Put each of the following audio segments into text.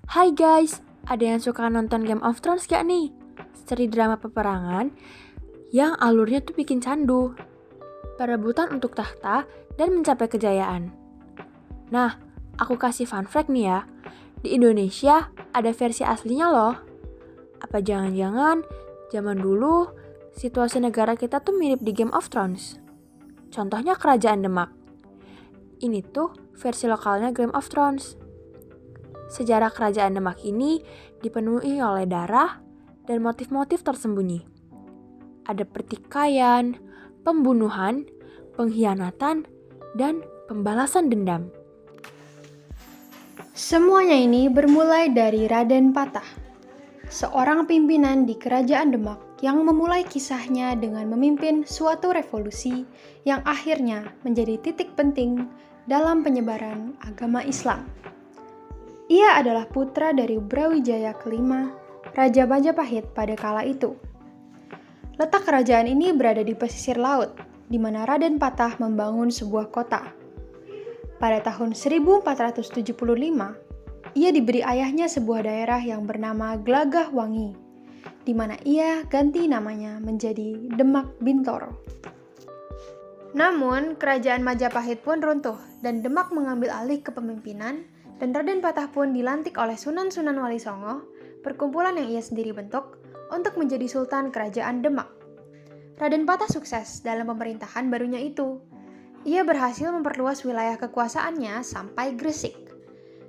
Hai guys, ada yang suka nonton Game of Thrones gak nih? Seri drama peperangan yang alurnya tuh bikin candu. Perebutan untuk tahta dan mencapai kejayaan. Nah, aku kasih fun fact nih ya. Di Indonesia ada versi aslinya loh. Apa jangan-jangan zaman dulu situasi negara kita tuh mirip di Game of Thrones? Contohnya Kerajaan Demak. Ini tuh versi lokalnya Game of Thrones. Sejarah Kerajaan Demak ini dipenuhi oleh darah dan motif-motif tersembunyi. Ada pertikaian, pembunuhan, pengkhianatan, dan pembalasan dendam. Semuanya ini bermulai dari Raden Patah, seorang pimpinan di Kerajaan Demak yang memulai kisahnya dengan memimpin suatu revolusi yang akhirnya menjadi titik penting dalam penyebaran agama Islam. Ia adalah putra dari Brawijaya kelima, Raja Majapahit pada kala itu. Letak kerajaan ini berada di pesisir laut, di mana Raden Patah membangun sebuah kota. Pada tahun 1475, ia diberi ayahnya sebuah daerah yang bernama Glagah Wangi, di mana ia ganti namanya menjadi Demak Bintoro. Namun, kerajaan Majapahit pun runtuh dan Demak mengambil alih kepemimpinan dan Raden Patah pun dilantik oleh Sunan-Sunan Wali Songo, perkumpulan yang ia sendiri bentuk, untuk menjadi Sultan Kerajaan Demak. Raden Patah sukses dalam pemerintahan barunya itu. Ia berhasil memperluas wilayah kekuasaannya sampai Gresik.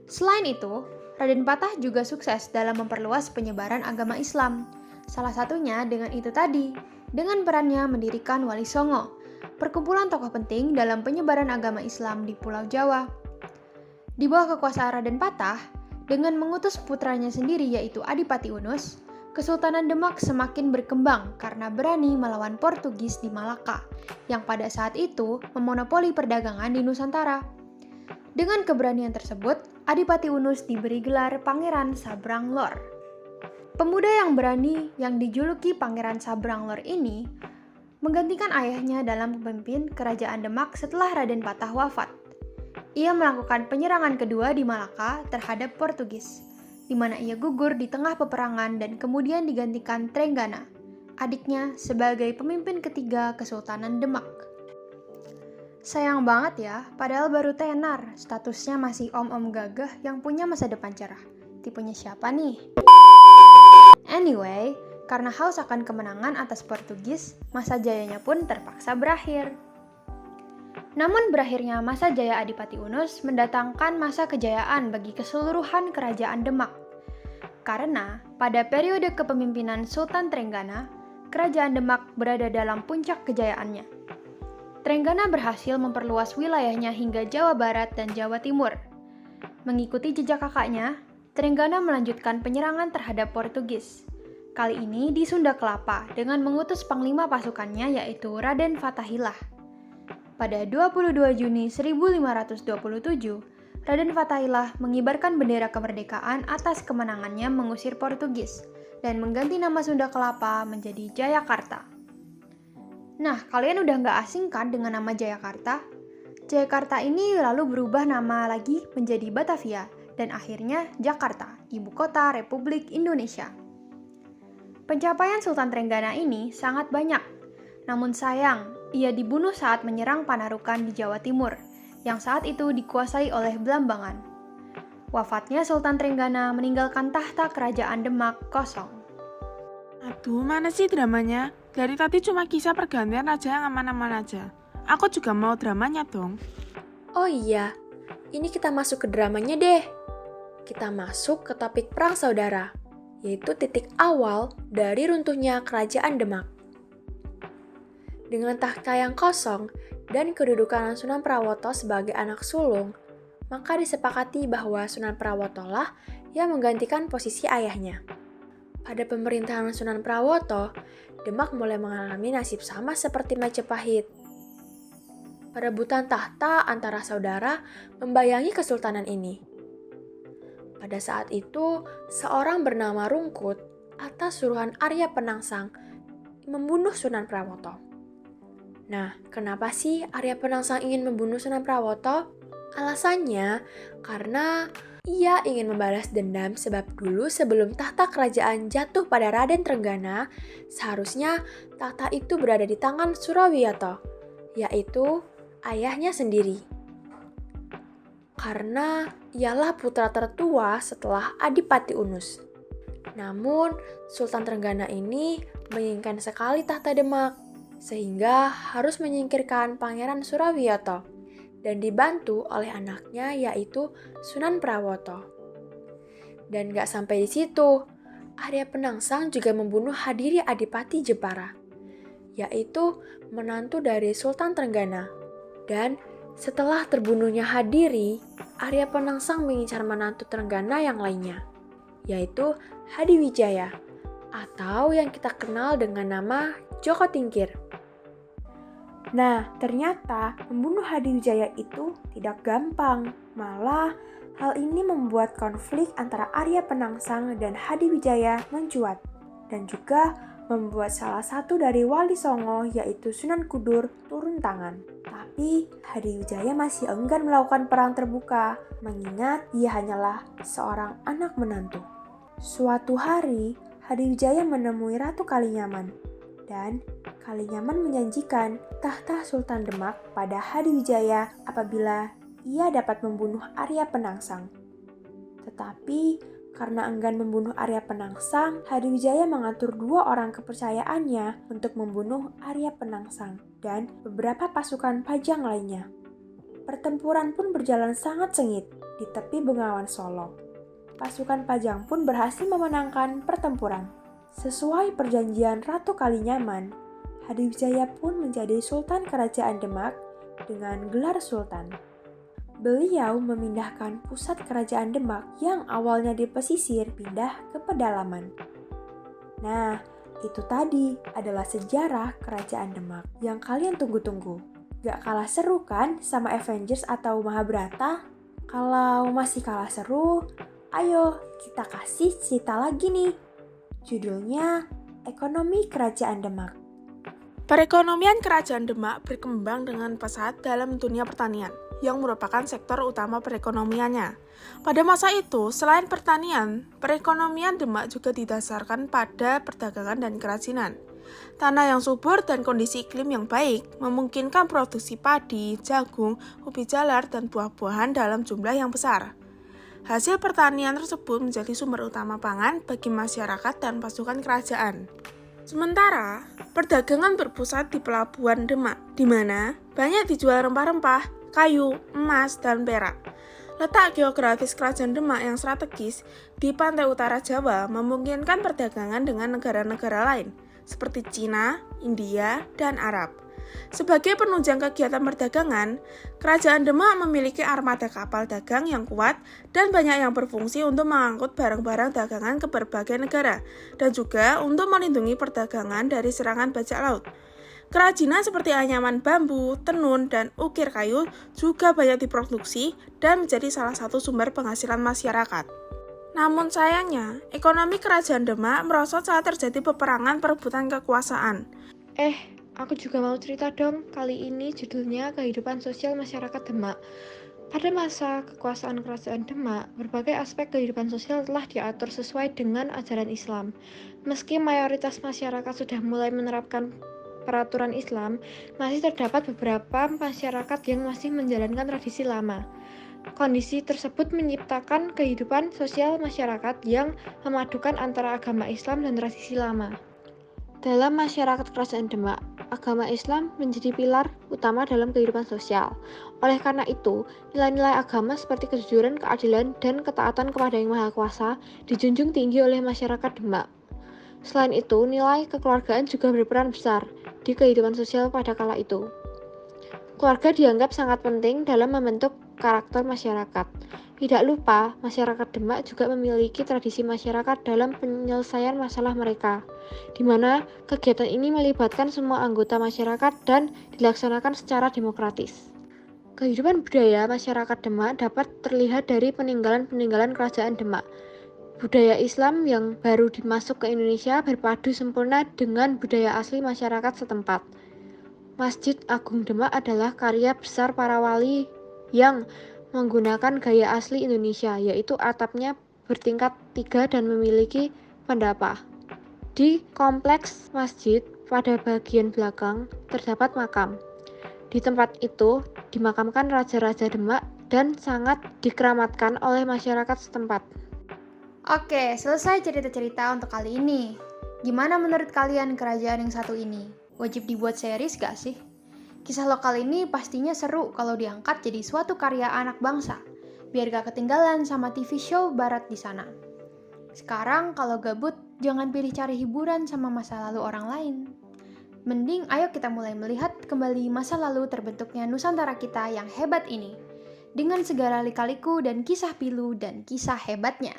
Selain itu, Raden Patah juga sukses dalam memperluas penyebaran agama Islam. Salah satunya dengan itu tadi, dengan perannya mendirikan Wali Songo, perkumpulan tokoh penting dalam penyebaran agama Islam di Pulau Jawa. Di bawah kekuasaan Raden Patah, dengan mengutus putranya sendiri yaitu Adipati Unus, Kesultanan Demak semakin berkembang karena berani melawan Portugis di Malaka, yang pada saat itu memonopoli perdagangan di Nusantara. Dengan keberanian tersebut, Adipati Unus diberi gelar Pangeran Sabranglor. Pemuda yang berani yang dijuluki Pangeran Sabranglor ini menggantikan ayahnya dalam memimpin Kerajaan Demak setelah Raden Patah wafat. Ia melakukan penyerangan kedua di Malaka terhadap Portugis, di mana ia gugur di tengah peperangan dan kemudian digantikan Trenggana, adiknya, sebagai pemimpin ketiga Kesultanan Demak. Sayang banget ya, padahal baru tenar, statusnya masih om-om gagah yang punya masa depan cerah. Tipenya siapa nih? Anyway, karena haus akan kemenangan atas Portugis, masa jayanya pun terpaksa berakhir. Namun berakhirnya masa jaya Adipati Unus mendatangkan masa kejayaan bagi keseluruhan Kerajaan Demak. Karena pada periode kepemimpinan Sultan Trenggana, Kerajaan Demak berada dalam puncak kejayaannya. Trenggana berhasil memperluas wilayahnya hingga Jawa Barat dan Jawa Timur. Mengikuti jejak kakaknya, Trenggana melanjutkan penyerangan terhadap Portugis. Kali ini di Sunda Kelapa dengan mengutus panglima pasukannya yaitu Raden Fatahillah. Pada 22 Juni 1527, Raden Fatahillah mengibarkan bendera kemerdekaan atas kemenangannya mengusir Portugis dan mengganti nama Sunda Kelapa menjadi Jayakarta. Nah, kalian udah nggak asing kan dengan nama Jayakarta? Jayakarta ini lalu berubah nama lagi menjadi Batavia dan akhirnya Jakarta, ibu kota Republik Indonesia. Pencapaian Sultan Trenggana ini sangat banyak, namun sayang, ia dibunuh saat menyerang Panarukan di Jawa Timur, yang saat itu dikuasai oleh Blambangan. Wafatnya Sultan Trenggana meninggalkan tahta Kerajaan Demak kosong. Aduh, mana sih dramanya? Dari tadi cuma kisah pergantian raja yang aman-aman aja. Aku juga mau dramanya dong. Oh iya, ini kita masuk ke dramanya deh. Kita masuk ke topik perang saudara, yaitu titik awal dari runtuhnya Kerajaan Demak. Dengan tahta yang kosong dan kedudukan Sunan Prawoto sebagai anak sulung, maka disepakati bahwa Sunan Prawoto lah yang menggantikan posisi ayahnya. Pada pemerintahan Sunan Prawoto, Demak mulai mengalami nasib sama seperti Majapahit. Perebutan tahta antara saudara membayangi kesultanan ini. Pada saat itu, seorang bernama Rungkut atas suruhan Arya Penangsang membunuh Sunan Prawoto. Nah, kenapa sih Arya Penangsang ingin membunuh Sunan Prawoto? Alasannya, karena Ia ingin membalas dendam sebab dulu sebelum tahta kerajaan jatuh pada Raden Trenggana, seharusnya tahta itu berada di tangan Surawiyato, yaitu ayahnya sendiri. Karena ialah putra tertua setelah Adipati Unus. Namun, Sultan Trenggana ini menginginkan sekali tahta Demak, sehingga harus menyingkirkan Pangeran Surawiyato dan dibantu oleh anaknya yaitu Sunan Prawoto. Dan gak sampai di situ, Arya Penangsang juga membunuh Hadiri Adipati Jepara, yaitu menantu dari Sultan Trenggana. Dan setelah terbunuhnya Hadiri, Arya Penangsang mengincar menantu Trenggana yang lainnya, yaitu Hadiwijaya, atau yang kita kenal dengan nama Joko Tingkir. Nah, ternyata membunuh Hadiwijaya itu tidak gampang. Malah, hal ini membuat konflik antara Arya Penangsang dan Hadiwijaya mencuat. Dan juga membuat salah satu dari Wali Songo yaitu Sunan Kudur turun tangan. Tapi, Hadiwijaya masih enggan melakukan perang terbuka, mengingat ia hanyalah seorang anak menantu. Suatu hari, Hadiwijaya menemui Ratu Kalinyaman. Dan Kalinyaman menjanjikan tahta Sultan Demak pada Hadiwijaya apabila ia dapat membunuh Arya Penangsang. Tetapi karena enggan membunuh Arya Penangsang, Hadiwijaya mengatur 2 orang kepercayaannya untuk membunuh Arya Penangsang dan beberapa pasukan Pajang lainnya. Pertempuran pun berjalan sangat sengit di tepi Bengawan Solo. Pasukan Pajang pun berhasil memenangkan pertempuran. Sesuai perjanjian Ratu Kalinyaman, Hadiwijaya pun menjadi Sultan Kerajaan Demak dengan gelar Sultan. Beliau memindahkan pusat Kerajaan Demak yang awalnya di pesisir pindah ke pedalaman. Nah, itu tadi adalah sejarah Kerajaan Demak yang kalian tunggu-tunggu. Gak kalah seru kan sama Avengers atau Mahabharata? Kalau masih kalah seru, ayo kita kasih cerita lagi nih. Judulnya Ekonomi Kerajaan Demak. Perekonomian Kerajaan Demak berkembang dengan pesat dalam dunia pertanian, yang merupakan sektor utama perekonomiannya. Pada masa itu, selain pertanian, perekonomian Demak juga didasarkan pada perdagangan dan kerajinan. Tanah yang subur dan kondisi iklim yang baik memungkinkan produksi padi, jagung, ubi jalar, dan buah-buahan dalam jumlah yang besar. Hasil pertanian tersebut menjadi sumber utama pangan bagi masyarakat dan pasukan kerajaan. Sementara, perdagangan berpusat di Pelabuhan Demak, di mana banyak dijual rempah-rempah, kayu, emas, dan perak. Letak geografis Kerajaan Demak yang strategis di pantai utara Jawa memungkinkan perdagangan dengan negara-negara lain, seperti Cina, India, dan Arab. Sebagai penunjang kegiatan perdagangan, Kerajaan Demak memiliki armada kapal dagang yang kuat dan banyak yang berfungsi untuk mengangkut barang-barang dagangan ke berbagai negara, dan juga untuk melindungi perdagangan dari serangan bajak laut. Kerajinan seperti anyaman bambu, tenun, dan ukir kayu juga banyak diproduksi dan menjadi salah satu sumber penghasilan masyarakat. Namun sayangnya, ekonomi Kerajaan Demak merosot saat terjadi peperangan perebutan kekuasaan. Aku juga mau cerita dong, kali ini judulnya Kehidupan Sosial Masyarakat Demak. Pada masa kekuasaan Kerajaan Demak, berbagai aspek kehidupan sosial telah diatur sesuai dengan ajaran Islam. Meski mayoritas masyarakat sudah mulai menerapkan peraturan Islam, masih terdapat beberapa masyarakat yang masih menjalankan tradisi lama. Kondisi tersebut menciptakan kehidupan sosial masyarakat yang memadukan antara agama Islam dan tradisi lama. Dalam masyarakat Kerajaan Demak, agama Islam menjadi pilar utama dalam kehidupan sosial. Oleh karena itu, nilai-nilai agama seperti kejujuran, keadilan, dan ketaatan kepada Yang Maha Kuasa dijunjung tinggi oleh masyarakat Demak. Selain itu, nilai kekeluargaan juga berperan besar di kehidupan sosial pada kala itu. Keluarga dianggap sangat penting dalam membentuk karakter masyarakat. Tidak lupa, masyarakat Demak juga memiliki tradisi masyarakat dalam penyelesaian masalah mereka, di mana kegiatan ini melibatkan semua anggota masyarakat dan dilaksanakan secara demokratis. Kehidupan budaya masyarakat Demak dapat terlihat dari peninggalan-peninggalan Kerajaan Demak. Budaya Islam yang baru dimasuk ke Indonesia berpadu sempurna dengan budaya asli masyarakat setempat. Masjid Agung Demak adalah karya besar para wali yang menggunakan gaya asli Indonesia, yaitu atapnya bertingkat 3 dan memiliki pendapa. Di kompleks masjid, pada bagian belakang terdapat makam. Di tempat itu dimakamkan raja-raja Demak dan sangat dikeramatkan oleh masyarakat setempat. Oke, selesai cerita-cerita untuk kali ini. Gimana menurut kalian kerajaan yang satu ini? Wajib dibuat series gak sih? Kisah lokal ini pastinya seru kalau diangkat jadi suatu karya anak bangsa, biar gak ketinggalan sama TV show barat di sana. Sekarang kalau gabut, jangan pilih cari hiburan sama masa lalu orang lain. Mending ayo kita mulai melihat kembali masa lalu terbentuknya Nusantara kita yang hebat ini, dengan segala lika-liku dan kisah pilu dan kisah hebatnya.